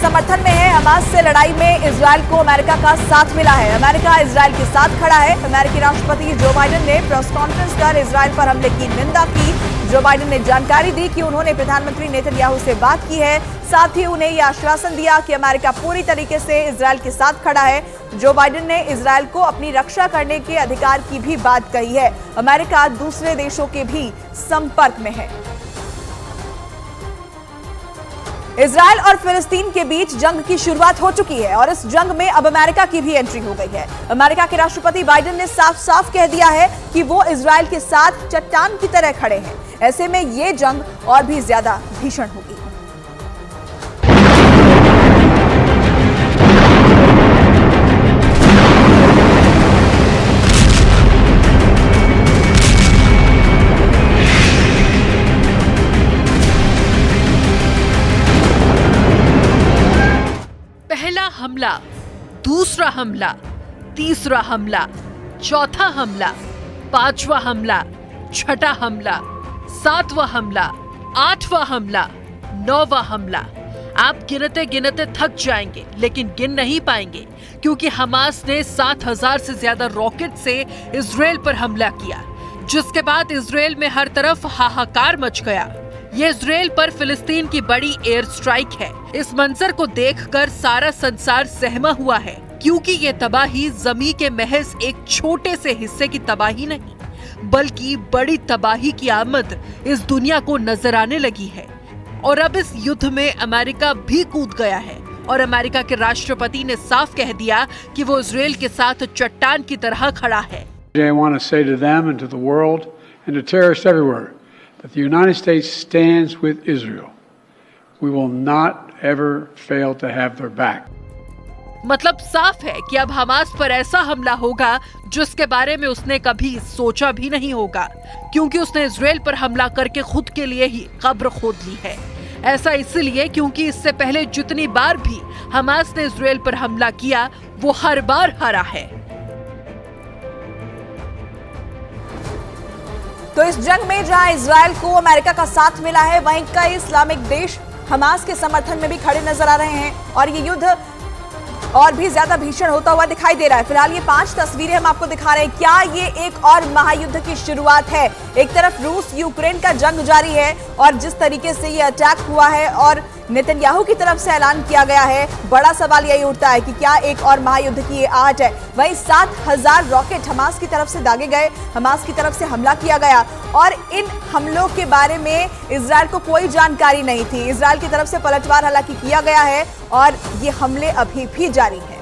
समर्थन में है। हमास से लड़ाई में इजरायल को अमेरिका का साथ मिला है। अमेरिका इजरायल के साथ खड़ा है। अमेरिकी राष्ट्रपति जो बाइडेन ने प्रेस कॉन्फ्रेंस कर इजरायल पर हमले की निंदा की। जो बाइडेन ने जानकारी दी कि उन्होंने प्रधानमंत्री नेतन्याहू से बात की है। साथ ही उन्हें यह आश्वासन दिया कि अमेरिका पूरी तरीके से इजरायल के साथ खड़ा है। जो बाइडेन ने इजरायल को अपनी रक्षा करने के अधिकार की भी बात कही है। अमेरिका दूसरे देशों के भी संपर्क में है। इजरायल और फिलिस्तीन के बीच जंग की शुरुआत हो चुकी है और इस जंग में अब अमेरिका की भी एंट्री हो गई है। अमेरिका के राष्ट्रपति बाइडेन ने साफ साफ कह दिया है कि वो इजरायल के साथ चट्टान की तरह खड़े हैं। ऐसे में ये जंग और भी ज्यादा भीषण होगी। पहला हमला, दूसरा हमला, तीसरा हमला, चौथा हमला, पांचवा हमला, छठा हमला, सातवां हमला, आठवां हमला, नौवां हमला। आप गिनते गिनते थक जाएंगे लेकिन गिन नहीं पाएंगे क्योंकि हमास ने 7,000 से ज्यादा रॉकेट से इजरायल पर हमला किया, जिसके बाद इजरायल में हर तरफ हाहाकार मच गया। ये इजरायल पर फिलिस्तीन की बड़ी एयर स्ट्राइक है। इस मंजर को देखकर सारा संसार सहमा हुआ है क्योंकि ये तबाही जमीन के महज एक छोटे से हिस्से की तबाही नहीं बल्कि बड़ी तबाही की आमद इस दुनिया को नजर आने लगी है। और अब इस युद्ध में अमेरिका भी कूद गया है और अमेरिका के राष्ट्रपति ने साफ कह दिया कि वो इजरायल के साथ चट्टान की तरह खड़ा है। I want to say to them and to the world and to terrorists everywhere that the United States stands with Israel. We will not ever fail to have their back. मतलब साफ है कि अब हमास पर ऐसा हमला होगा जिसके बारे में उसने कभी सोचा भी नहीं होगा क्योंकि उसने इजरायल पर हमला करके खुद के लिए ही कब्र खोद ली है। ऐसा इसलिए क्योंकि इससे पहले जितनी बार भी हमास ने इजरायल पर हमला किया वो हर बार हारा है। तो इस जंग में जहां इजरायल को अमेरिका का साथ मिला है, वहीं कई इस्लामिक देश हमास के समर्थन में भी खड़े नजर आ रहे हैं और ये युद्ध और भी ज्यादा भीषण होता हुआ दिखाई दे रहा है। फिलहाल ये 5 तस्वीरें हम आपको दिखा रहे हैं। क्या ये एक और महायुद्ध की शुरुआत है? एक तरफ रूस यूक्रेन का जंग जारी है और जिस तरीके से ये अटैक हुआ है और नेतन्याहू की तरफ से ऐलान किया गया है, बड़ा सवाल यही उठता है कि क्या एक और महायुद्ध की ये आहट है। वहीं 7,000 रॉकेट हमास की तरफ से दागे गए, हमास की तरफ से हमला किया गया और इन हमलों के बारे में इजरायल को कोई जानकारी नहीं थी। इजरायल की तरफ से पलटवार हालांकि किया गया है और ये हमले अभी भी जारी हैं।